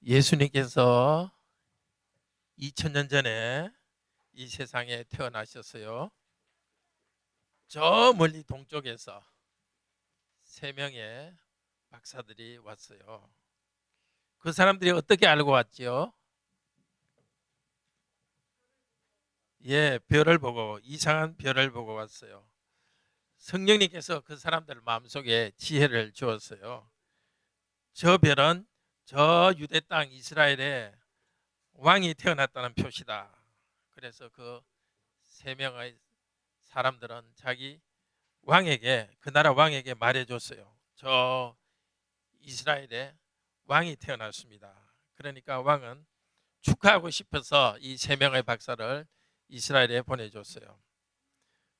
예수님께서 2000년 전에 이 세상에 태어나셨어요. 저 멀리 동쪽에서 세 명의 박사들이 왔어요. 그 사람들이 어떻게 알고 왔지요? 예, 별을 보고, 이상한 별을 보고 왔어요. 성령님께서 그 사람들 마음속에 지혜를 주었어요. 저 별은 저 유대 땅 이스라엘에 왕이 태어났다는 표시다. 그래서 그 세 명의 사람들은 자기 왕에게, 그 나라 왕에게 말해줬어요. 저 이스라엘에 왕이 태어났습니다. 그러니까 왕은 축하하고 싶어서 이 세 명의 박사를 이스라엘에 보내줬어요.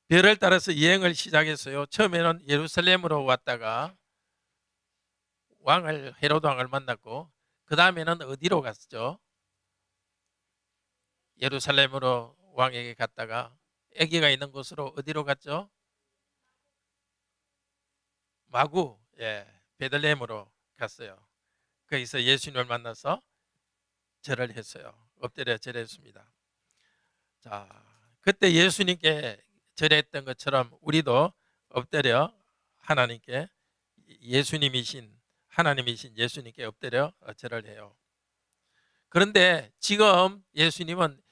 별을 따라서 여행을 시작했어요. 처음에는 예루살렘으로 왔다가 헤로드 왕을 만났고, 그 다음에는 어디로 갔죠? 예루살렘으로 왕에게 갔다가 아기가 있는 곳으로 어디로 갔죠? 마구, 예, 베들레헴으로 갔어요. 거기서 예수님을 만나서 절을 했어요. 엎드려 절했습니다. 자, 그때 예수님께 절했던 것처럼 우리도 엎드려 하나님께, 하나님이신 예수님께 엎드려 절을 해요. 그런데 지금 예수님은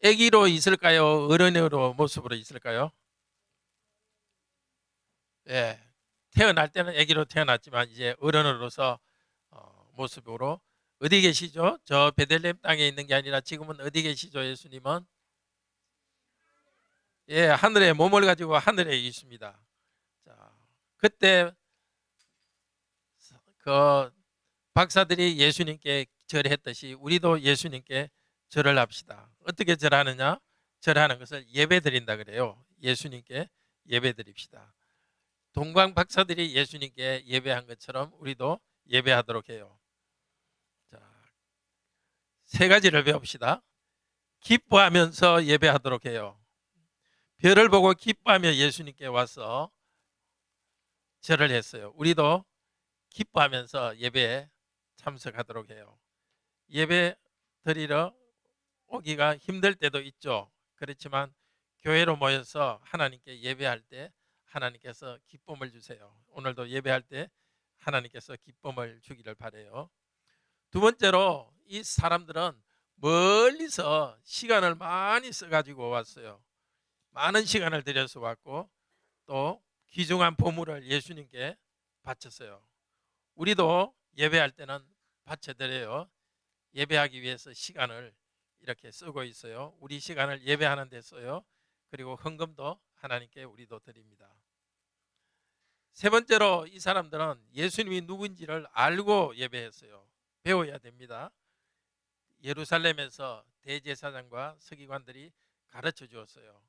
아기로 있을까요? 어른으로 모습으로 있을까요? 예, 태어날 때는 아기로 태어났지만 이제 어른으로서 모습으로 어디 계시죠? 저 베들레헴 땅에 있는 게 아니라 지금은 어디 계시죠? 예수님은 예, 하늘에 몸을 가지고 하늘에 있습니다. 자, 그때 그 박사들이 예수님께 절했듯이 우리도 예수님께 절을 합시다. 어떻게 절하느냐? 절하는 것을 예배 드린다 그래요. 예수님께 예배 드립시다. 동방 박사들이 예수님께 예배한 것처럼 우리도 예배하도록 해요. 자, 세 가지를 배웁시다. 기뻐하면서 예배하도록 해요. 별을 보고 기뻐하며 예수님께 와서 절을 했어요. 우리도 기뻐하면서 예배에 참석하도록 해요. 예배 드리러 오기가 힘들 때도 있죠. 그렇지만 교회로 모여서 하나님께 예배할 때 하나님께서 기쁨을 주세요. 오늘도 예배할 때 하나님께서 기쁨을 주기를 바라요. 두 번째로 이 사람들은 멀리서 시간을 많이 써가지고 왔어요. 많은 시간을 들여서 왔고 또 귀중한 보물을 예수님께 바쳤어요. 우리도 예배할 때는 바쳐드려요. 예배하기 위해서 시간을 이렇게 쓰고 있어요. 우리 시간을 예배하는 데 써요. 그리고 헌금도 하나님께 우리도 드립니다. 세 번째로 이 사람들은 예수님이 누군지를 알고 예배했어요. 배워야 됩니다. 예루살렘에서 대제사장과 서기관들이 가르쳐 주었어요.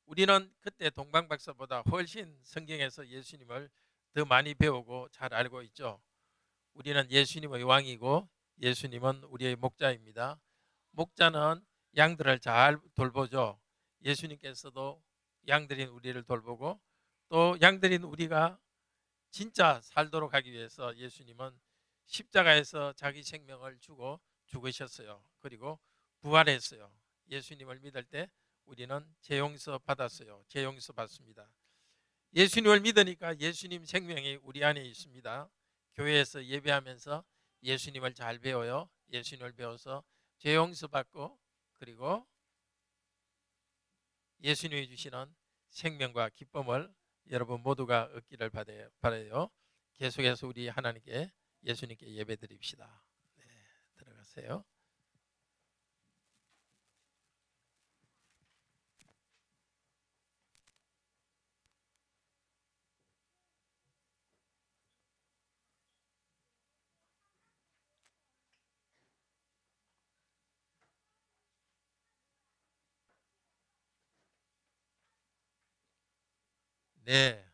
우리는 그때 동방박사보다 훨씬 성경에서 예수님을 더 많이 배우고 잘 알고 있죠. 우리는 예수님의 왕이고 예수님은 우리의 목자입니다. 목자는 양들을 잘 돌보죠. 예수님께서도 양들인 우리를 돌보고 또 양들인 우리가 진짜 살도록 하기 위해서 예수님은 십자가에서 자기 생명을 주고 죽으셨어요. 그리고 부활했어요. 예수님을 믿을 때 우리는 죄용서 받았어요. 죄용서 받습니다. 예수님을 믿으니까 예수님 생명이 우리 안에 있습니다. 교회에서 예배하면서 예수님을 잘 배워요. 예수님을 배워서 죄용서 받고 그리고 예수님이 주시는 생명과 기쁨을 여러분 모두가 얻기를 바라요. 계속해서 우리 하나님께 예수님께 예배 드립시다. 네, 들어가세요. 네,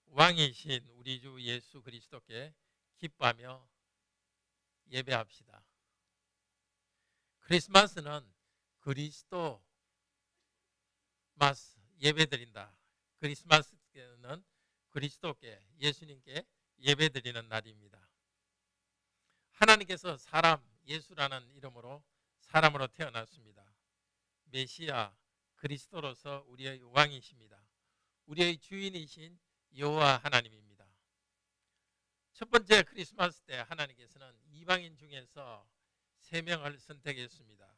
왕이신 우리 주 예수 그리스도께 기뻐하며 예배합시다. 크리스마스는 그리스도 예배드린다. 크리스마스는 그리스도께 예수님께 예배드리는 날입니다. 하나님께서 사람 예수라는 이름으로 사람으로 태어났습니다. 메시아 그리스도로서 우리의 왕이십니다. 우리의 주인이신 여호와 하나님입니다. 첫 번째 크리스마스 때 하나님께서는 이방인 중에서 3명을 선택했습니다.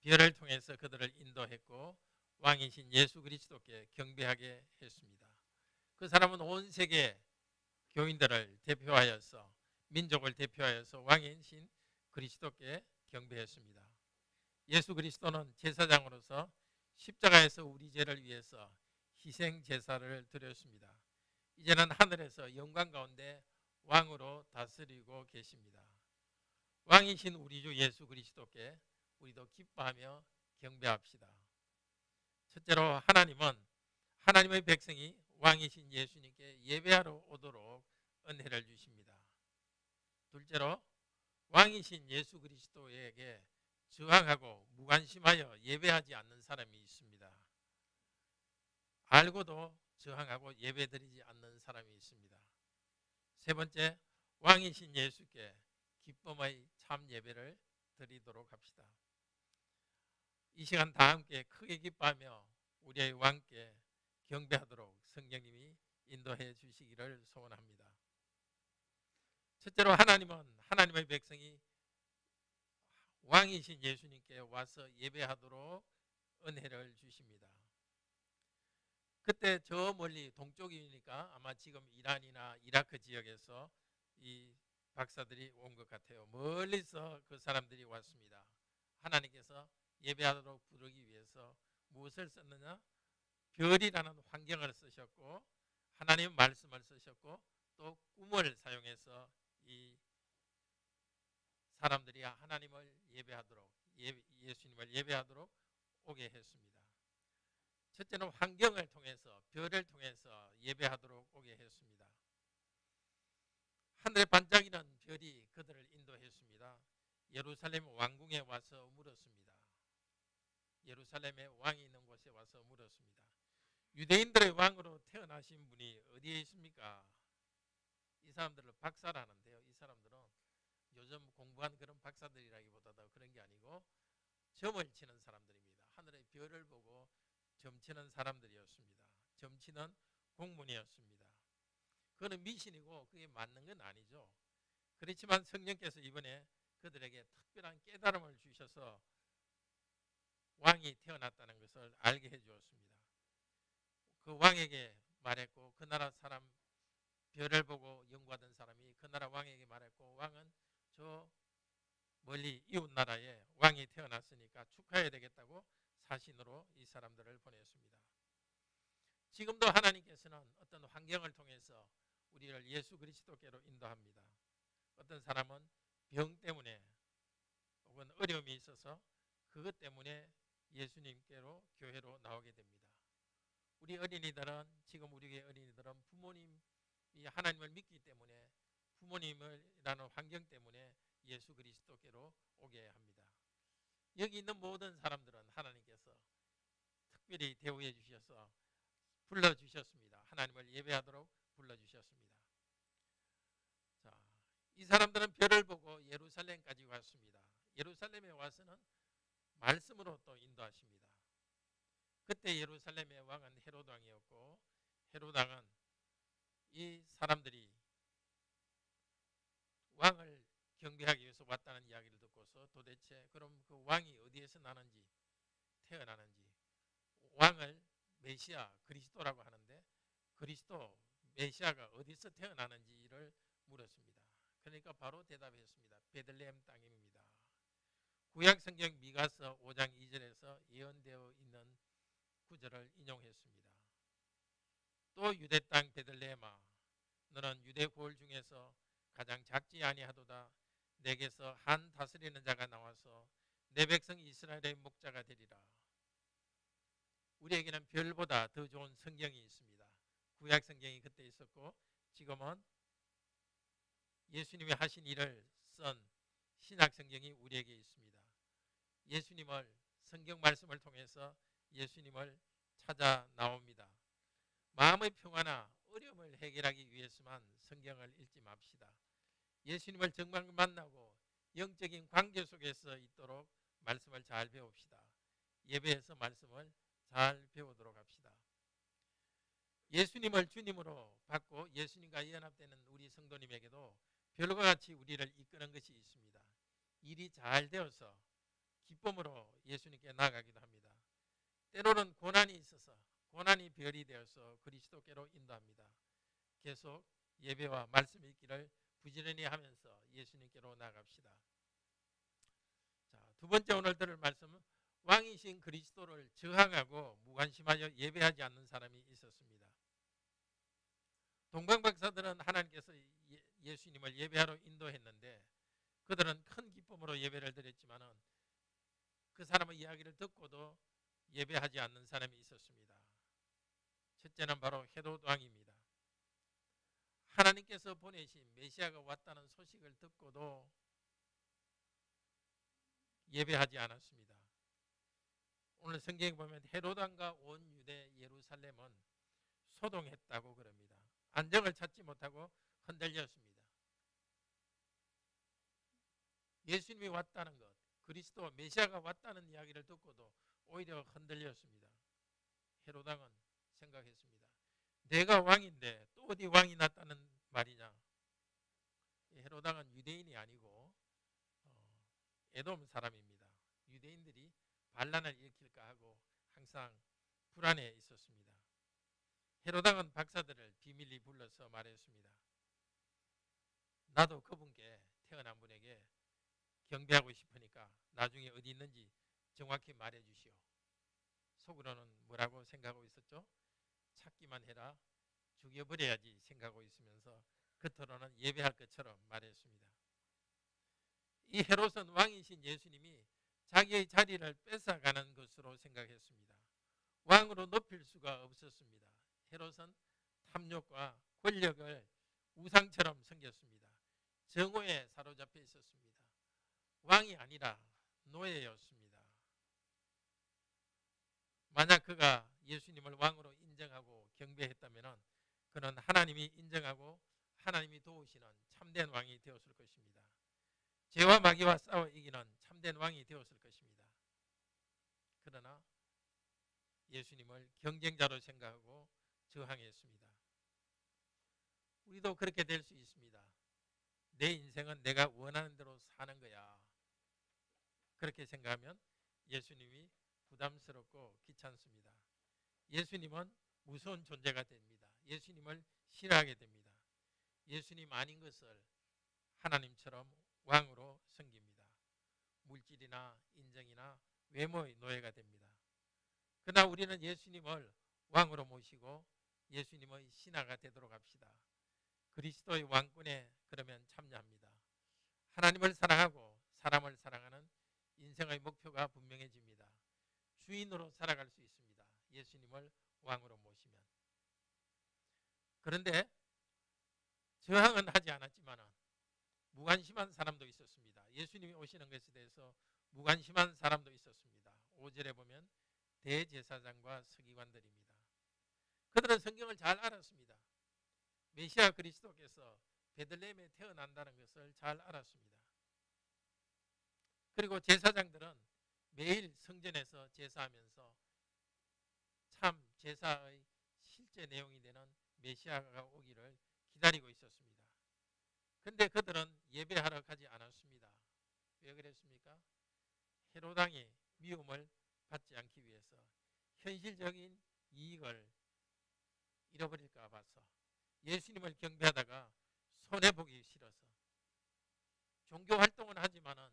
별을 통해서 그들을 인도했고 왕이신 예수 그리스도께 경배하게 했습니다. 그 사람은 온 세계 교인들을 대표하여서 민족을 대표하여서 왕이신 그리스도께 경배했습니다. 예수 그리스도는 제사장으로서 십자가에서 우리 죄를 위해서 희생 제사를 드렸습니다. 이제는 하늘에서 영광 가운데 왕으로 다스리고 계십니다. 왕이신 우리 주 예수 그리스도께 우리도 기뻐하며 경배합시다. 첫째로 하나님은 하나님의 백성이 왕이신 예수님께 예배하러 오도록 은혜를 주십니다. 둘째로 왕이신 예수 그리스도에게 저항하고 무관심하여 예배하지 않는 사람이 있습니다. 알고도 저항하고 예배드리지 않는 사람이 있습니다. 세 번째, 왕이신 예수께 기쁨의 참 예배를 드리도록 합시다. 이 시간 다 함께 크게 기뻐하며 우리의 왕께 경배하도록 성령님이 인도해 주시기를 소원합니다. 첫째로 하나님은 하나님의 백성이 왕이신 예수님께 와서 예배하도록 은혜를 주십니다. 그때 저 멀리 동쪽이니까 아마 지금 이란이나 이라크 지역에서 이 박사들이 온 것 같아요. 멀리서 그 사람들이 왔습니다. 하나님께서 예배하도록 부르기 위해서 무엇을 썼느냐? 별이라는 환경을 쓰셨고 하나님 말씀을 쓰셨고 또 꿈을 사용해서 이 사람들이 하나님을 예배하도록 예수님을 예배하도록 오게 했습니다. 첫째는 환경을 통해서 별을 통해서 예배하도록 오게 했습니다. 하늘에 반짝이는 별이 그들을 인도했습니다. 예루살렘 왕궁에 와서 물었습니다. 예루살렘에 왕이 있는 곳에 와서 물었습니다. 유대인들의 왕으로 태어나신 분이 어디에 있습니까? 이 사람들을 박사라는데요. 이 사람들은 요즘 공부한 그런 박사들이라기보다도 그런 게 아니고 점을 치는 사람들입니다. 하늘의 별을 보고 점치는 사람들이었습니다. 점치는 공문이었습니다. 그거는 미신이고 그게 맞는 건 아니죠. 그렇지만 성령께서 이번에 그들에게 특별한 깨달음을 주셔서 왕이 태어났다는 것을 알게 해주었습니다. 그 왕에게 말했고 그 나라 사람 별을 보고 연구하던 사람이 그 나라 왕에게 말했고 왕은 저 멀리 이웃 나라에 왕이 태어났으니까 축하해야 되겠다고 사신으로 이 사람들을 보냈습니다. 지금도 하나님께서는 어떤 환경을 통해서 우리를 예수 그리스도께로 인도합니다. 어떤 사람은 병 때문에 혹은 어려움이 있어서 그것 때문에 예수님께로 교회로 나오게 됩니다. 우리 어린이들은 지금 우리의 어린이들은 부모님이 하나님을 믿기 때문에 부모님이라는 환경 때문에 예수 그리스도께로 오게 합니다. 여기 있는 모든 사람들은 하나님께서 특별히 대우해 주셔서 불러주셨습니다. 하나님을 예배하도록 불러주셨습니다. 자, 이 사람들은 별을 보고 예루살렘까지 왔습니다. 예루살렘에 와서는 말씀으로 또 인도하십니다. 그때 예루살렘의 왕은 헤롯 왕이었고 헤롯 왕은 이 사람들이 왕을 경배하기 위해서 왔다는 이야기를 듣고서 도대체 그럼 그 왕이 어디에서 나는지 태어나는지 왕을 메시아 그리스도라고 하는데 그리스도 메시아가 어디서 태어나는지를 물었습니다. 그러니까 바로 대답했습니다. 베들레헴 땅입니다. 구약 성경 미가서 5장 2절에서 예언되어 있는 구절을 인용했습니다. 또 유대 땅 베들레헴아 너는 유대 고을 중에서 가장 작지 아니하도다. 내게서 한 다스리는 자가 나와서 내 백성 이스라엘의 목자가 되리라. 우리에게는 별보다 더 좋은 성경이 있습니다. 구약 성경이 그때 있었고 지금은 예수님이 하신 일을 쓴 신약 성경이 우리에게 있습니다. 예수님을 성경 말씀을 통해서 예수님을 찾아 나옵니다. 마음의 평화나 어려움을 해결하기 위해서만 성경을 읽지 맙시다. 예수님을 정말 만나고 영적인 관계 속에서 있도록 말씀을 잘 배웁시다. 예배에서 말씀을 잘 배우도록 합시다. 예수님을 주님으로 받고 예수님과 연합되는 우리 성도님에게도 별과 같이 우리를 이끄는 것이 있습니다. 일이 잘 되어서 기쁨으로 예수님께 나아가기도 합니다. 때로는 고난이 있어서 고난이 별이 되어서 그리스도께로 인도합니다. 계속 예배와 말씀이 있기를 부지런히 하면서 예수님께로 나아갑시다. 자, 두 번째 오늘 들을 말씀은 왕이신 그리스도를 저항하고 무관심하여 예배하지 않는 사람이 있었습니다. 동방박사들은 하나님께서 예수님을 예배하러 인도했는데 그들은 큰 기쁨으로 예배를 드렸지만 그 사람의 이야기를 듣고도 예배하지 않는 사람이 있었습니다. 첫째는 바로 헤롯 왕입니다. 하나님께서 보내신 메시아가 왔다는 소식을 듣고도 예배하지 않았습니다. 오늘 성경에 보면 헤롯 왕과 온 유대 예루살렘은 소동했다고 그럽니다. 안정을 찾지 못하고 흔들렸습니다. 예수님이 왔다는 것, 그리스도 메시아가 왔다는 이야기를 듣고도 오히려 흔들렸습니다. 헤롯 왕은 생각했습니다. 내가 왕인데 또 어디 왕이 났다는 말이냐. 헤롯 왕은 유대인이 아니고 에돔 사람입니다. 유대인들이 반란을 일으킬까 하고 항상 불안해 있었습니다. 헤롯 왕은 박사들을 비밀리 불러서 말했습니다. 나도 그분께 태어난 분에게 경배하고 싶으니까 나중에 어디 있는지 정확히 말해 주시오. 속으로는 뭐라고 생각하고 있었죠? 찾기만 해라, 죽여버려야지 생각하고 있으면서 겉으로는 예배할 것처럼 말했습니다. 이 헤롯은 왕이신 예수님이 자기의 자리를 뺏어가는 것으로 생각했습니다. 왕으로 높일 수가 없었습니다. 헤롯은 탐욕과 권력을 우상처럼 섬겼습니다. 정오에 사로잡혀 있었습니다. 왕이 아니라 노예였습니다. 만약 그가 예수님을 왕으로 인정하고 경배했다면 그는 하나님이 인정하고 하나님이 도우시는 참된 왕이 되었을 것입니다. 죄와 마귀와 싸워 이기는 참된 왕이 되었을 것입니다. 그러나 예수님을 경쟁자로 생각하고 저항했습니다. 우리도 그렇게 될 수 있습니다. 내 인생은 내가 원하는 대로 사는 거야. 그렇게 생각하면 예수님이 부담스럽고 귀찮습니다. 예수님은 무서운 존재가 됩니다. 예수님을 싫어하게 됩니다. 예수님 아닌 것을 하나님처럼 왕으로 섬깁니다. 물질이나 인정이나 외모의 노예가 됩니다. 그러나 우리는 예수님을 왕으로 모시고 예수님의 신하가 되도록 합시다. 그리스도의 왕권에 그러면 참여합니다. 하나님을 사랑하고 사람을 사랑하는 인생의 목표가 분명해집니다. 주인으로 살아갈 수 있습니다. 예수님을 왕으로 모시면. 그런데 저항은 하지 않았지만 무관심한 사람도 있었습니다. 예수님이 오시는 것에 대해서 무관심한 사람도 있었습니다. 5절에 보면 대제사장과 서기관들입니다. 그들은 성경을 잘 알았습니다. 메시아 그리스도께서 베들레헴에 태어난다는 것을 잘 알았습니다. 그리고 제사장들은 매일 성전에서 제사하면서 참 제사의 실제 내용이 되는 메시아가 오기를 기다리고 있었습니다. 그런데 그들은 예배하러 가지 않았습니다. 왜 그랬습니까? 헤롯 왕의 미움을 받지 않기 위해서, 현실적인 이익을 잃어버릴까 봐서, 예수님을 경배하다가 손해보기 싫어서. 종교 활동은 하지만은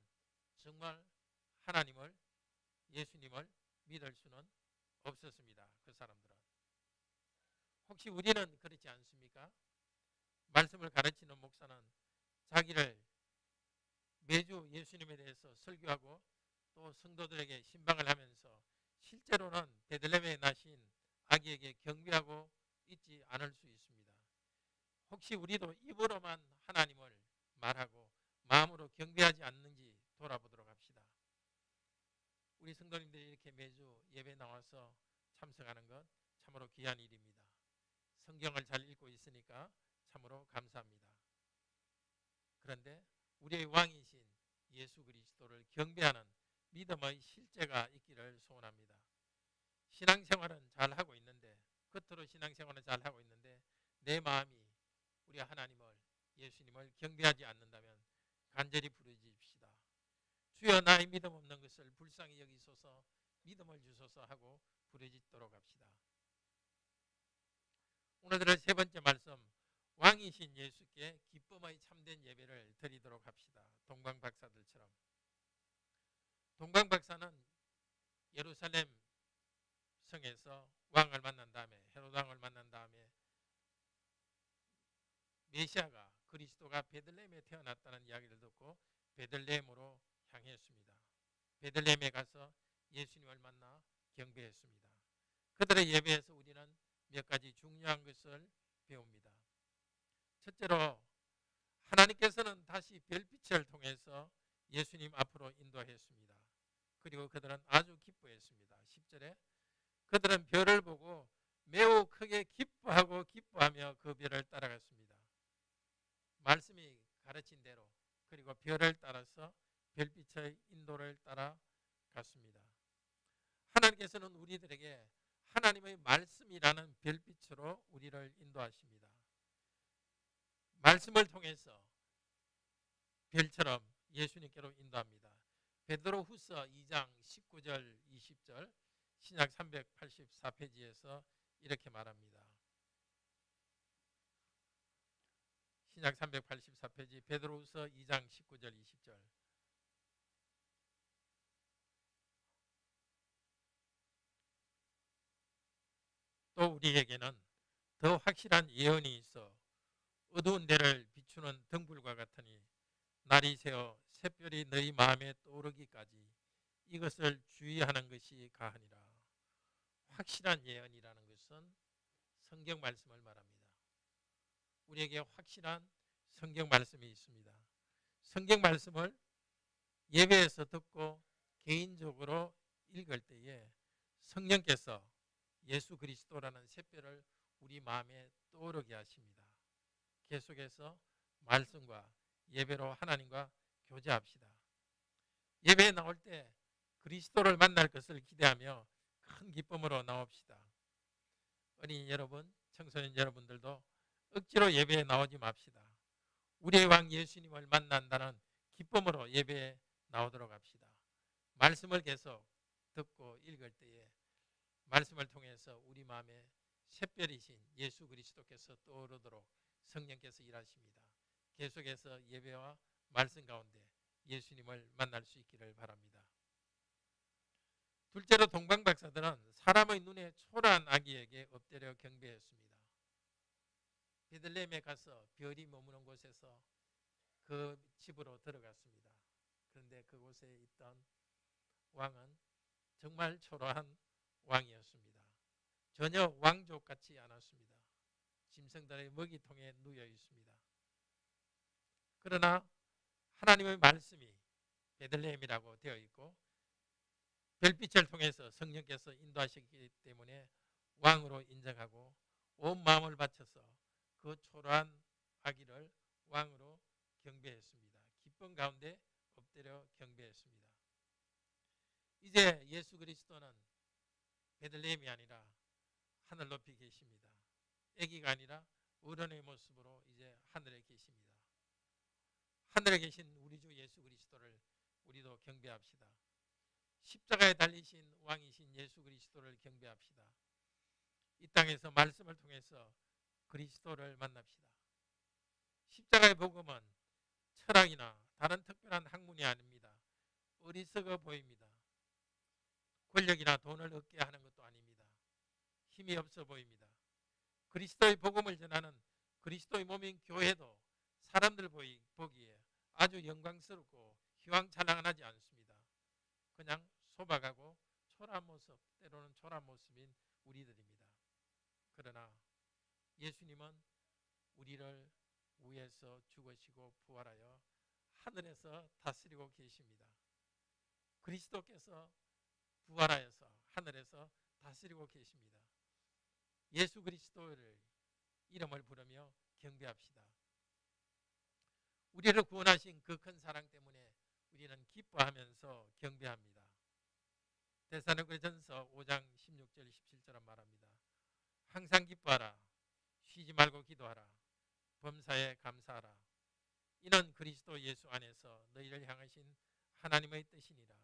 정말 하나님을, 예수님을 믿을 수는 없었습니다. 그 사람들은. 혹시 우리는 그렇지 않습니까? 말씀을 가르치는 목사는 자기를 매주 예수님에 대해서 설교하고 또 성도들에게 신방을 하면서 실제로는 베들레헴에 나신 아기에게 경배하고 있지 않을 수 있습니다. 혹시 우리도 입으로만 하나님을 말하고 마음으로 경배하지 않는지 돌아보도록 합시다. 우리 성도님들이 이렇게 매주 예배 나와서 참석하는 것 참으로 귀한 일입니다. 성경을 잘 읽고 있으니까 참으로 감사합니다. 그런데 우리의 왕이신 예수 그리스도를 경배하는 믿음의 실제가 있기를 소원합니다. 신앙생활은 잘하고 있는데, 겉으로 신앙생활은 잘하고 있는데 내 마음이 우리 하나님을, 예수님을 경배하지 않는다면 간절히 부르짖읍시다. 주여, 나의 믿음 없는 것을 불쌍히 여기소서, 믿음을 주소서 하고 부르짖도록 합시다. 오늘 들을 세 번째 말씀, 왕이신 예수께 기쁨의 참된 예배를 드리도록 합시다. 동방박사들처럼. 동방박사는 예루살렘 성에서 왕을 만난 다음에, 헤롯 왕을 만난 다음에 메시아가, 그리스도가 베들레헴에 태어났다는 이야기를 듣고 베들레헴으로 향했습니다. 베들레헴에 가서 예수님을 만나 경배했습니다. 그들의 예배에서 우리는 몇 가지 중요한 것을 배웁니다. 첫째로, 하나님께서는 다시 별빛을 통해서 예수님 앞으로 인도했습니다. 그리고 그들은 아주 기뻐했습니다. 10절에 그들은 별을 보고 매우 크게 기뻐하며 그 별을 따라갔습니다. 말씀이 가르친 대로, 그리고 별을 따라서 별빛의 인도를 따라갔습니다. 하나님께서는 우리들에게 하나님의 말씀이라는 별빛으로 우리를 인도하십니다. 말씀을 통해서 별처럼 예수님께로 인도합니다. 베드로후서 2장 19절 20절 신약 384페이지에서 이렇게 말합니다. 신약 384페이지 베드로후서 2장 19절 20절. 또 우리에게는 더 확실한 예언이 있어 어두운 데를 비추는 등불과 같으니 날이 새어 샛별이 너희 마음에 떠오르기까지 이것을 주의하는 것이 가하니라. 확실한 예언이라는 것은 성경 말씀을 말합니다. 우리에게 확실한 성경 말씀이 있습니다. 성경 말씀을 예배에서 듣고 개인적으로 읽을 때에 성령께서 예수 그리스도라는 샛별을 우리 마음에 떠오르게 하십니다. 계속해서 말씀과 예배로 하나님과 교제합시다. 예배에 나올 때 그리스도를 만날 것을 기대하며 큰 기쁨으로 나옵시다. 어린이 여러분, 청소년 여러분들도 억지로 예배에 나오지 맙시다. 우리의 왕 예수님을 만난다는 기쁨으로 예배에 나오도록 합시다. 말씀을 계속 듣고 읽을 때에 말씀을 통해서 우리 마음에 샛별이신 예수 그리스도께서 떠오르도록 성령께서 일하십니다. 계속해서 예배와 말씀 가운데 예수님을 만날 수 있기를 바랍니다. 둘째로, 동방박사들은 사람의 눈에 초라한 아기에게 엎드려 경배했습니다. 베들레헴에 가서 별이 머무는 곳에서 그 집으로 들어갔습니다. 그런데 그곳에 있던 왕은 정말 초라한 왕이었습니다. 전혀 왕족 같지 않았습니다. 짐승들의 먹이통에 누워 있습니다. 그러나 하나님의 말씀이 베들레헴이라고 되어 있고 별빛을 통해서 성령께서 인도하셨기 때문에 왕으로 인정하고 온 마음을 바쳐서 그 초라한 아기를 왕으로 경배했습니다. 기쁨 가운데 엎드려 경배했습니다. 이제 예수 그리스도는 베들레헴이 아니라 하늘 높이 계십니다. 아기가 아니라 어른의 모습으로 이제 하늘에 계십니다. 하늘에 계신 우리 주 예수 그리스도를 우리도 경배합시다. 십자가에 달리신 왕이신 예수 그리스도를 경배합시다. 이 땅에서 말씀을 통해서 그리스도를 만납시다. 십자가의 복음은 철학이나 다른 특별한 학문이 아닙니다. 어리석어 보입니다. 권력이나 돈을 얻게 하는 것도 아닙니다. 힘이 없어 보입니다. 그리스도의 복음을 전하는 그리스도의 몸인 교회도 사람들 보기에 아주 영광스럽고 휘황찬란하지 않습니다. 그냥 소박하고 초라한 모습, 때로는 초라한 모습인 우리들입니다. 그러나 예수님은 우리를 위해서 죽으시고 부활하여 하늘에서 다스리고 계십니다. 그리스도께서 부활하여서 하늘에서 다스리고 계십니다. 예수 그리스도를 이름을 부르며 경배합시다. 우리를 구원하신 그 큰 사랑 때문에 우리는 기뻐하면서 경배합니다. 데살로니가전서 5장 16절 17절은 말합니다. 항상 기뻐하라. 쉬지 말고 기도하라. 범사에 감사하라. 이는 그리스도 예수 안에서 너희를 향하신 하나님의 뜻이니라.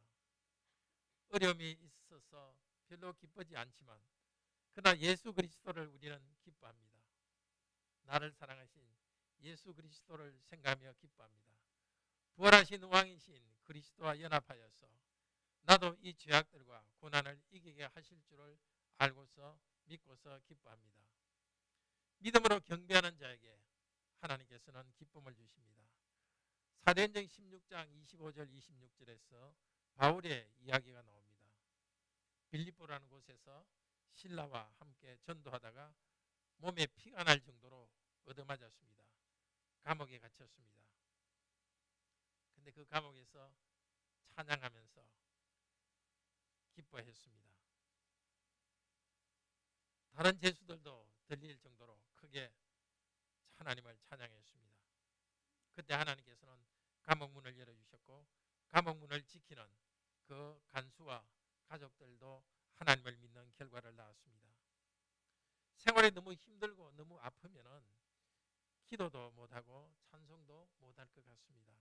어려움이 있어서 별로 기쁘지 않지만 그러나 예수 그리스도를 우리는 기뻐합니다. 나를 사랑하신 예수 그리스도를 생각하며 기뻐합니다. 부활하신 왕이신 그리스도와 연합하여서 나도 이 죄악들과 고난을 이기게 하실 줄을 알고서 믿고서 기뻐합니다. 믿음으로 경배하는 자에게 하나님께서는 기쁨을 주십니다. 사도행전 16장 25절 26절에서 바울의 이야기가 나옵니다. 빌립보라는 곳에서 신라와 함께 전도하다가 몸에 피가 날 정도로 얻어맞았습니다. 감옥에 갇혔습니다. 근데 그 감옥에서 찬양하면서 기뻐했습니다. 다른 죄수들도 들릴 정도로 크게 하나님을 찬양했습니다. 그때 하나님께서는 감옥 문을 열어주셨고 감옥 문을 지키는 그 간수와 가족들도 하나님을 믿는 결과를 낳았습니다. 생활이 너무 힘들고 너무 아프면은 기도도 못하고 찬송도 못할 것 같습니다.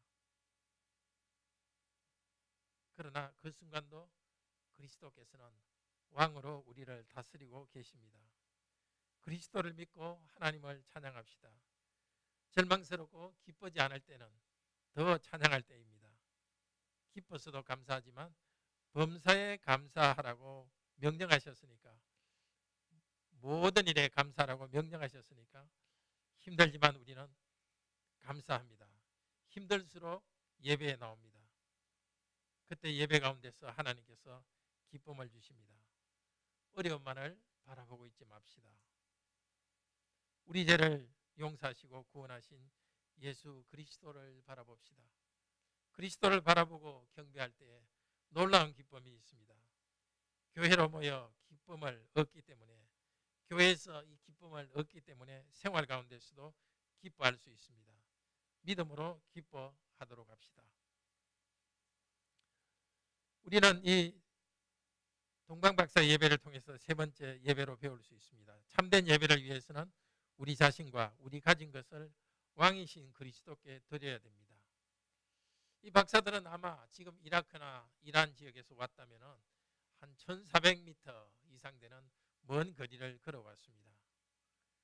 그러나 그 순간도 그리스도께서는 왕으로 우리를 다스리고 계십니다. 그리스도를 믿고 하나님을 찬양합시다. 절망스럽고 기쁘지 않을 때는 더 찬양할 때입니다. 기뻐서도 감사하지만 범사에 감사하라고 명령하셨으니까, 모든 일에 감사하라고 명령하셨으니까 힘들지만 우리는 감사합니다. 힘들수록 예배에 나옵니다. 그때 예배 가운데서 하나님께서 기쁨을 주십니다. 어려움만을 바라보고 있지 맙시다. 우리 죄를 용서하시고 구원하신 예수 그리스도를 바라봅시다. 그리스도를 바라보고 경배할 때에 놀라운 기쁨이 있습니다. 교회로 모여 기쁨을 얻기 때문에, 교회에서 이 기쁨을 얻기 때문에 생활 가운데서도 기뻐할 수 있습니다. 믿음으로 기뻐하도록 합시다. 우리는 이 동방박사 예배를 통해서 세 번째 예배로 배울 수 있습니다. 참된 예배를 위해서는 우리 자신과 우리 가진 것을 왕이신 그리스도께 드려야 됩니다. 이 박사들은 아마 지금 이라크나 이란 지역에서 왔다면 한 1400m 이상 되는 먼 거리를 걸어왔습니다.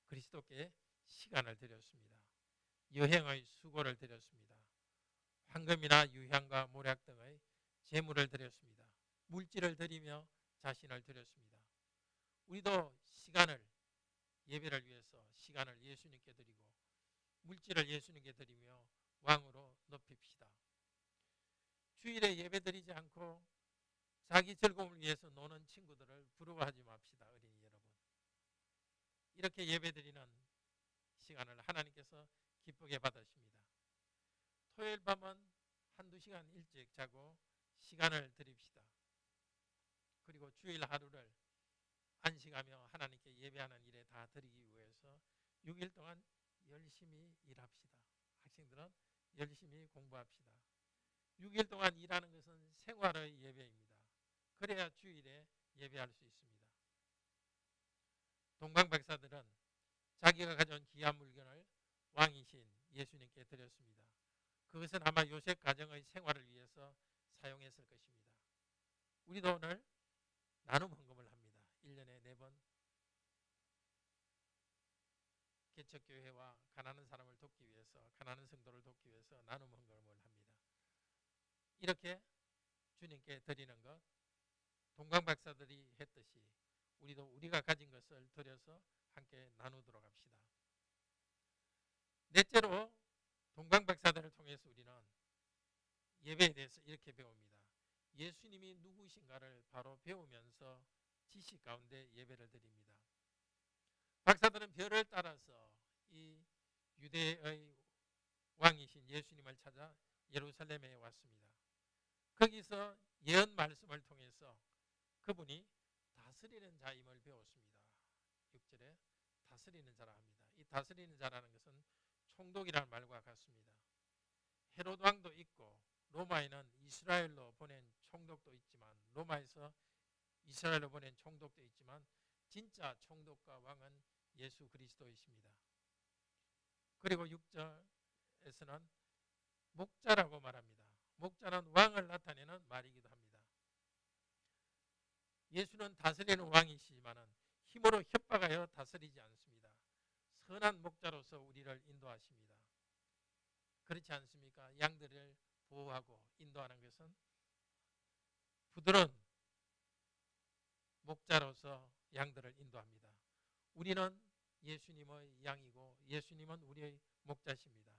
그리스도께 시간을 드렸습니다. 여행의 수고를 드렸습니다. 황금이나 유향과 모략 등의 재물을 드렸습니다. 물질을 드리며 자신을 드렸습니다. 우리도 시간을, 예배를 위해서 시간을 예수님께 드리고 물질을 예수님께 드리며 왕으로 높입시다. 주일에 예배 드리지 않고 자기 즐거움을 위해서 노는 친구들을 부러워하지 맙시다. 어린이 여러분, 이렇게 예배 드리는 시간을 하나님께서 기쁘게 받으십니다. 토요일 밤은 한두 시간 일찍 자고 시간을 드립시다. 그리고 주일 하루를 안식하며 하나님께 예배하는 일에 다 드리기 위해서 6일 동안 열심히 일합시다. 학생들은 열심히 공부합시다. 6일 동안 일하는 것은 생활의 예배입니다. 그래야 주일에 예배할 수 있습니다. 동방박사들은 자기가 가져온 귀한 물건을 왕이신 예수님께 드렸습니다. 그것은 아마 요셉 가정의 생활을 위해서 사용했을 것입니다. 우리도 오늘 나눔 헌금을 합니다. 1년에 4번 개척교회와 가난한 사람을 돕기 위해서, 가난한 성도를 돕기 위해서 나눔 헌금을 합니다. 이렇게 주님께 드리는 것, 동방박사들이 했듯이 우리도 우리가 가진 것을 드려서 함께 나누도록 합시다. 넷째로 동방박사들을 통해서 우리는 예배에 대해서 이렇게 배웁니다. 예수님이 누구신가를 바로 배우면서 지식 가운데 예배를 드립니다. 박사들은 별을 따라서 이 유대의 왕이신 예수님을 찾아 예루살렘에 왔습니다. 거기서 예언 말씀을 통해서 그분이 다스리는 자임을 배웠습니다. 6절에 다스리는 자라 합니다. 이 다스리는 자라는 것은 총독이라는 말과 같습니다. 헤롯 왕도 있고 로마에는 이스라엘로 보낸 총독도 있지만, 로마에서 이스라엘로 보낸 총독도 있지만 진짜 총독과 왕은 예수 그리스도이십니다. 그리고 6절에서는 목자라고 말합니다. 목자는 왕을 나타내는 말이기도 합니다. 예수는 다스리는 왕이시지만 힘으로 협박하여 다스리지 않습니다. 선한 목자로서 우리를 인도하십니다. 그렇지 않습니까? 양들을 보호하고 인도하는 것은 부드러운 목자로서 양들을 인도합니다. 우리는 예수님의 양이고 예수님은 우리의 목자십니다.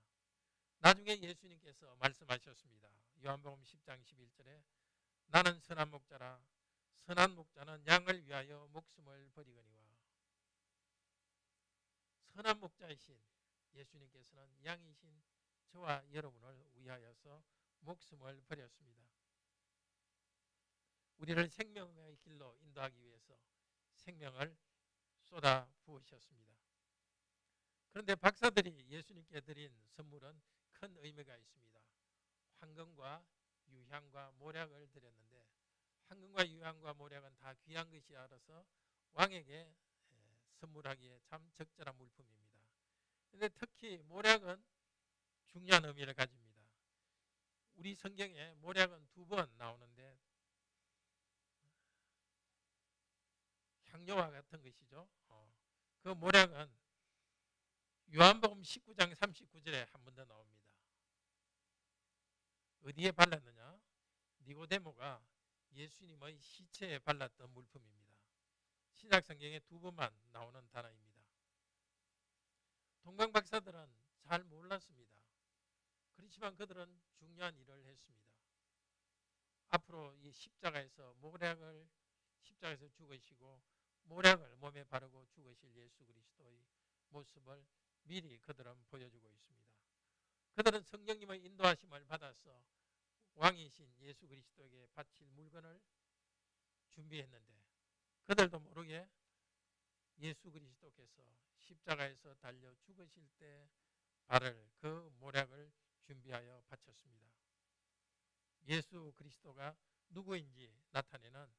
나중에 예수님께서 말씀하셨습니다. 요한복음 10장 11절에 나는 선한 목자라 선한 목자는 양을 위하여 목숨을 버리거니와. 선한 목자이신 예수님께서는 양이신 저와 여러분을 위하여서 목숨을 버렸습니다. 우리를 생명의 길로 인도하기 위해서 생명을 쏟아 부으셨습니다. 그런데 박사들이 예수님께 드린 선물은 큰 의미가 있습니다. 황금과 유향과 모략을 드렸는데 황금과 유향과 모략은 다 귀한 것이 알아서 왕에게 선물하기에 참 적절한 물품입니다. 그런데 특히 모략은 중요한 의미를 가집니다. 우리 성경에 모략은 2번 나오는데 향료와 같은 것이죠. 그 모략은 요한복음 19장 39절에 한 번 더 나옵니다. 어디에 발랐느냐? 니고데모가 예수님의 시체에 발랐던 물품입니다. 신약 성경에 2번만 나오는 단어입니다. 동방 박사들은 잘 몰랐습니다. 그렇지만 그들은 중요한 일을 했습니다. 앞으로 이 십자가에서 모략을 십자가에서 죽으시고 모략을 몸에 바르고 죽으실 예수 그리스도의 모습을 미리 그들은 보여주고 있습니다. 그들은 성령님의 인도하심을 받아서 왕이신 예수 그리스도에게 바칠 물건을 준비했는데 그들도 모르게 예수 그리스도께서 십자가에서 달려 죽으실 때 바를 그 모략을 준비하여 바쳤습니다. 예수 그리스도가 누구인지 나타내는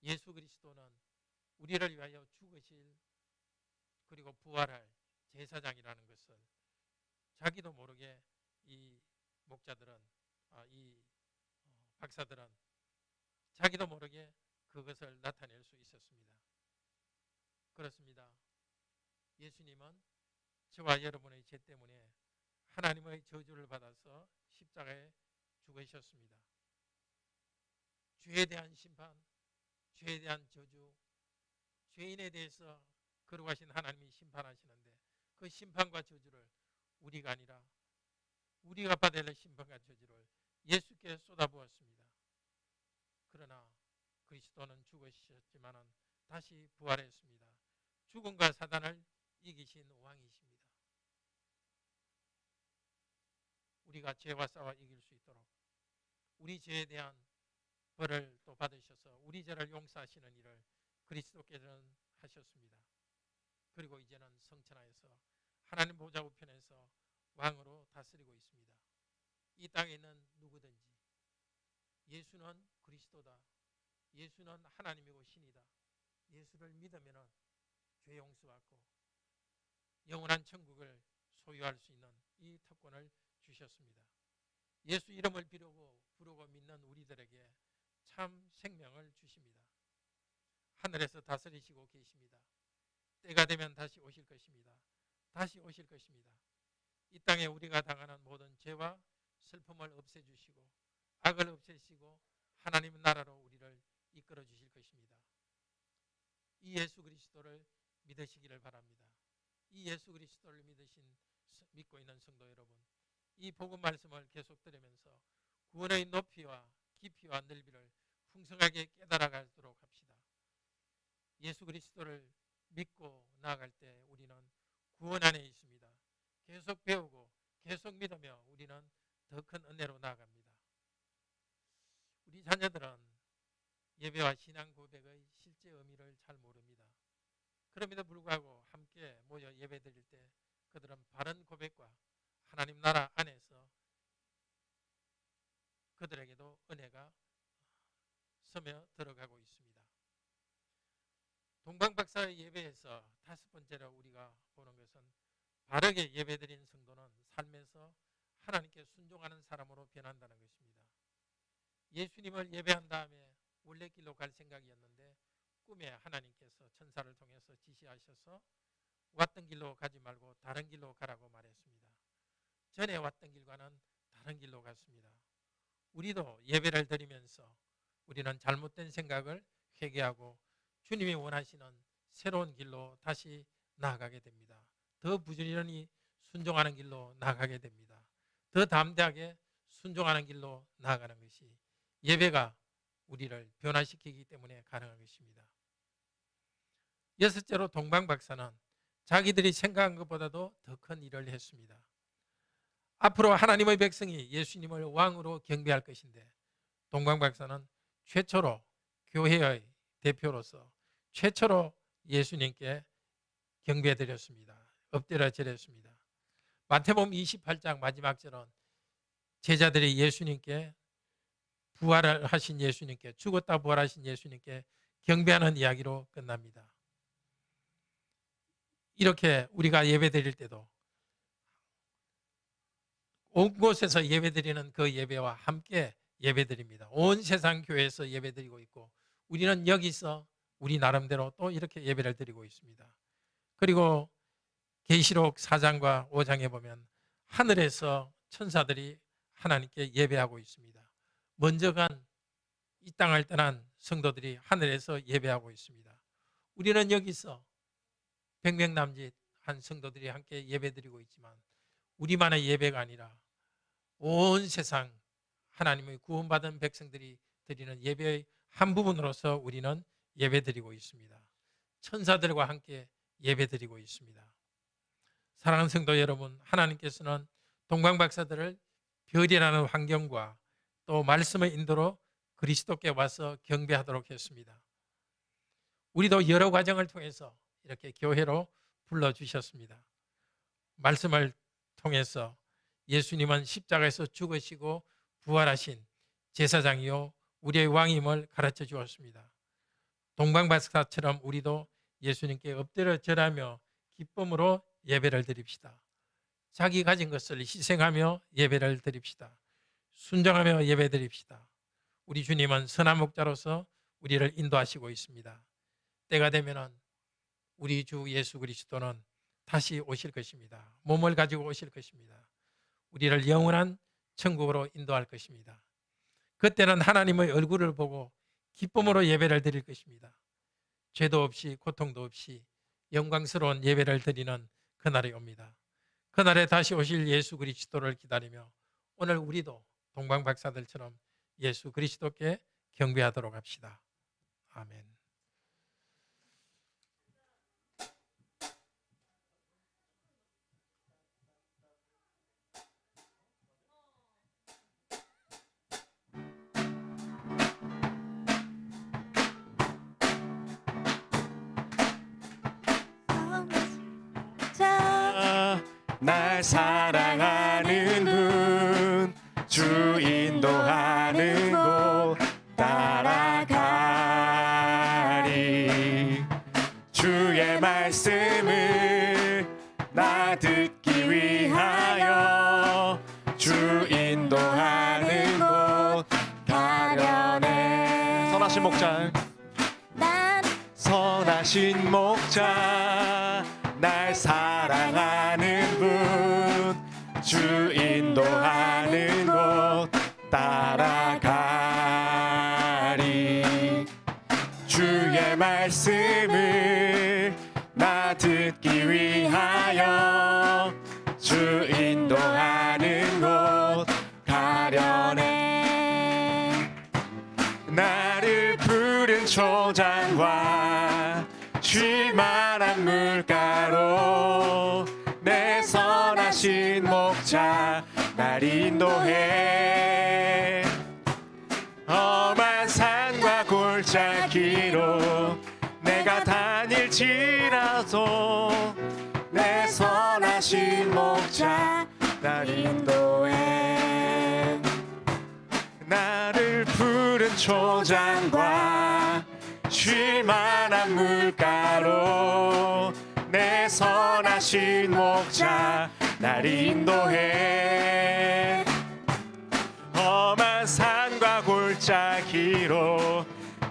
예수 그리스도는 우리를 위하여 죽으실 그리고 부활할 제사장이라는 것을 자기도 모르게 이 목자들은 이 박사들은 자기도 모르게 그것을 나타낼 수 있었습니다. 그렇습니다. 예수님은 저와 여러분의 죄 때문에 하나님의 저주를 받아서 십자가에 죽으셨습니다. 죄에 대한 심판, 죄에 대한 저주, 죄인에 대해서 거룩하신 하나님이 심판하시는데 그 심판과 저주를 우리가 아니라 우리가 받아야 할 심판과 저주를 예수께 쏟아부었습니다. 그러나 그리스도는 죽으셨지만 다시 부활했습니다. 죽음과 사단을 이기신 왕이십니다. 우리가 죄와 싸워 이길 수 있도록 우리 죄에 대한 벌을 또 받으셔서 우리 죄를 용서하시는 일을 그리스도께서는 하셨습니다. 그리고 이제는 성천하에서 하나님 보좌 우편에서 왕으로 다스리고 있습니다. 이 땅에 있는 누구든지 예수는 그리스도다. 예수는 하나님이고 신이다. 예수를 믿으면 죄 용서받고 영원한 천국을 소유할 수 있는 이 특권을 주셨습니다. 예수 이름을 부르고 믿는 우리들에게 참 생명을 주십니다. 하늘에서 다스리시고 계십니다. 때가 되면 다시 오실 것입니다. 다시 오실 것입니다. 이 땅에 우리가 당하는 모든 죄와 슬픔을 없애주시고 악을 없애시고 하나님 나라로 우리를 이끌어 주실 것입니다. 이 예수 그리스도를 믿으시기를 바랍니다. 이 예수 그리스도를 믿고 있는 성도 여러분, 이 복음 말씀을 계속 들으면서 구원의 높이와 깊이와 넓이를 풍성하게 깨달아가도록 합시다. 예수 그리스도를 믿고 나아갈 때 우리는 구원 안에 있습니다. 계속 배우고 계속 믿으며 우리는 더 큰 은혜로 나아갑니다. 우리 자녀들은 예배와 신앙 고백의 실제 의미를 잘 모릅니다. 그럼에도 불구하고 함께 모여 예배 드릴 때 그들은 바른 고백과 하나님 나라 안에서 그들에게도 은혜가 스며 들어가고 있습니다. 동방박사의 예배에서 다섯 번째로 우리가 보는 것은 바르게 예배드린 성도는 삶에서 하나님께 순종하는 사람으로 변한다는 것입니다. 예수님을 예배한 다음에 원래 길로 갈 생각이었는데 꿈에 하나님께서 천사를 통해서 지시하셔서 왔던 길로 가지 말고 다른 길로 가라고 말했습니다. 전에 왔던 길과는 다른 길로 갔습니다. 우리도 예배를 드리면서 우리는 잘못된 생각을 회개하고 주님이 원하시는 새로운 길로 다시 나아가게 됩니다. 더 부지런히 순종하는 길로 나아가게 됩니다. 더 담대하게 순종하는 길로 나아가는 것이 예배가 우리를 변화시키기 때문에 가능한 것입니다. 여섯째로 동방박사는 자기들이 생각한 것보다도 더 큰 일을 했습니다. 앞으로 하나님의 백성이 예수님을 왕으로 경배할 것인데 동방박사는 최초로 교회의 대표로서 최초로 예수님께 경배드렸습니다. 엎드려 절했습니다. 마태복음 28장 마지막 절은 제자들이 예수님께 부활을 하신 예수님께 죽었다 부활하신 예수님께 경배하는 이야기로 끝납니다. 이렇게 우리가 예배드릴 때도 온 곳에서 예배드리는 그 예배와 함께 예배드립니다. 온 세상 교회에서 예배드리고 있고 우리는 여기서 우리 나름대로 또 이렇게 예배를 드리고 있습니다. 그리고 계시록 4장과 5장에 보면 하늘에서 천사들이 하나님께 예배하고 있습니다. 먼저 간 이 땅을 떠난 성도들이 하늘에서 예배하고 있습니다. 우리는 여기서 100명 남짓 한 성도들이 함께 예배드리고 있지만 우리만의 예배가 아니라 온 세상 하나님의 구원받은 백성들이 드리는 예배의 한 부분으로서 우리는 예배드리고 있습니다. 천사들과 함께 예배드리고 있습니다. 사랑하는 성도 여러분, 하나님께서는 동방박사들을 별이라는 환경과 또 말씀의 인도로 그리스도께 와서 경배하도록 했습니다. 우리도 여러 과정을 통해서 이렇게 교회로 불러주셨습니다. 말씀을 통해서 예수님은 십자가에서 죽으시고 부활하신 제사장이요 우리의 왕임을 가르쳐 주었습니다. 동방박사처럼 우리도 예수님께 엎드려 절하며 기쁨으로 예배를 드립시다. 자기 가진 것을 희생하며 예배를 드립시다. 순종하며 예배 드립시다. 우리 주님은 선한 목자로서 우리를 인도하시고 있습니다. 때가 되면은 우리 주 예수 그리스도는 다시 오실 것입니다. 몸을 가지고 오실 것입니다. 우리를 영원한 천국으로 인도할 것입니다. 그때는 하나님의 얼굴을 보고 기쁨으로 예배를 드릴 것입니다. 죄도 없이 고통도 없이 영광스러운 예배를 드리는 그날이 옵니다. 그날에 다시 오실 예수 그리스도를 기다리며 오늘 우리도 동방박사들처럼 예수 그리스도께 경배하도록 합시다. 아멘. 날 사랑하는 분, 주 인도하는 곳 따라가리. 주의 말씀을 나 듣기 위하여 주 인도하는 곳 가려네. 선하신 목자, 선하신 목자, 날 사랑하는 분, 주 인도하는 곳 따라가리. 주의 말씀을 나 듣기 위하여 주 인도하는 곳 가려네. 나를 푸른 초장과 쉴만한 물가로 내 선하신 목자 날 인도해. 험한 산과 골짜기로 내가 다닐지라도 내 선하신 목자 날 인도해. 나 나를 푸른 초장과 쉴만한 물가로 내 선하신 목자 날 인도해. 험한 산과 골짜기로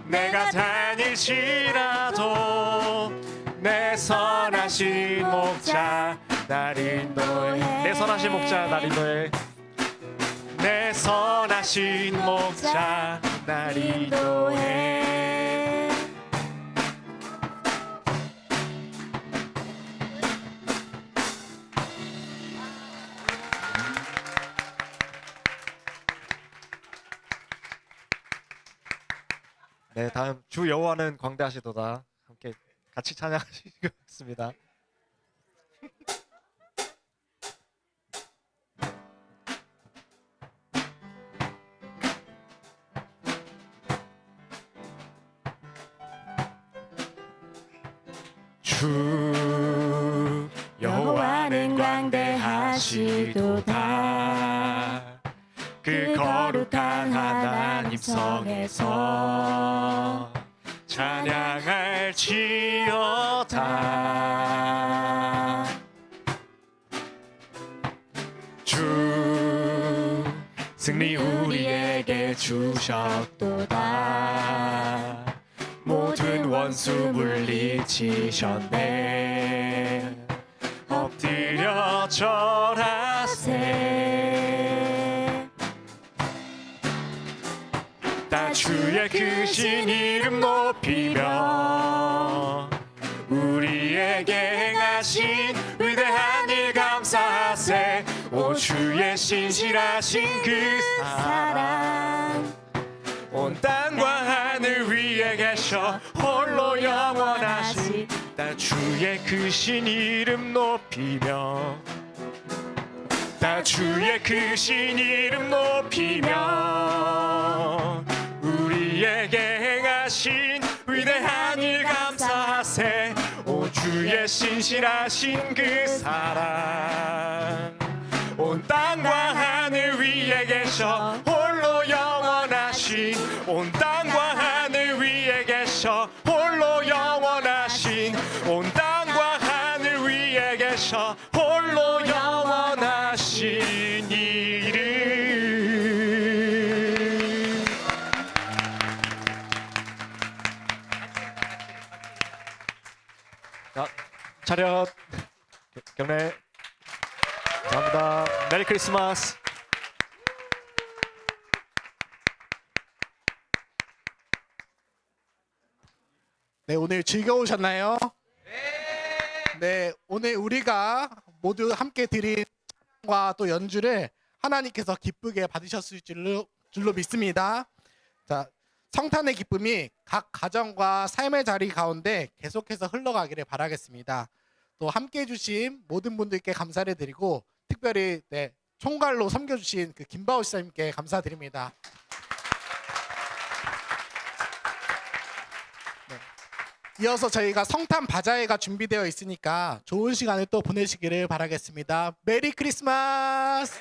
내가 다닐지라도 내 선하신 목자 날 인도해. 내 선하신 목자 날 인도해. 내 선하신 목자 날 인도해. 네, 다음 주 여호와는 광대하시도다 함께 같이 찬양하시겠습니다. 주 여호와는 광대하시도다 그 거룩한 하나님 성에서 찬양할지어다. 주 승리 우리에게 주셨도다. 모든 원수 물리치셨네. 엎드려 절하세. 다 주의 크신 이름 높이며 우리에게 행하신 위대한 일 감사하세. 오 주의 신실하신 그 사랑 온 땅과 하늘 위에 계셔 홀로 영원하신. 다 주의 크신 이름 높이며 다 주의 크신 이름 높이며 우리에게 행하신 위대한 일 감사하세. 오 주의 신실하신 그 사랑 온 땅과 하늘 위에 계셔 홀로 영원하신. 온 땅과 하늘 위에 계셔 홀로 영원하신. 온 땅과 하늘 위에 계셔 홀로 영원하신 이름. 자, 차렷 경례. 감사합니다. 메리 크리스마스. 네, 오늘 즐거우셨나요? 네, 오늘 우리가 모두 함께 드린 찬양과 또 연주를 하나님께서 기쁘게 받으셨을 줄로 믿습니다. 자, 성탄의 기쁨이 각 가정과 삶의 자리 가운데 계속해서 흘러가기를 바라겠습니다. 또 함께 해주신 모든 분들께 감사를 드리고 특별히 총괄로 섬겨주신 그 김바우 시장님께 감사드립니다. 이어서 저희가 성탄 바자회가 준비되어 있으니까 좋은 시간을 또 보내시기를 바라겠습니다. 메리 크리스마스!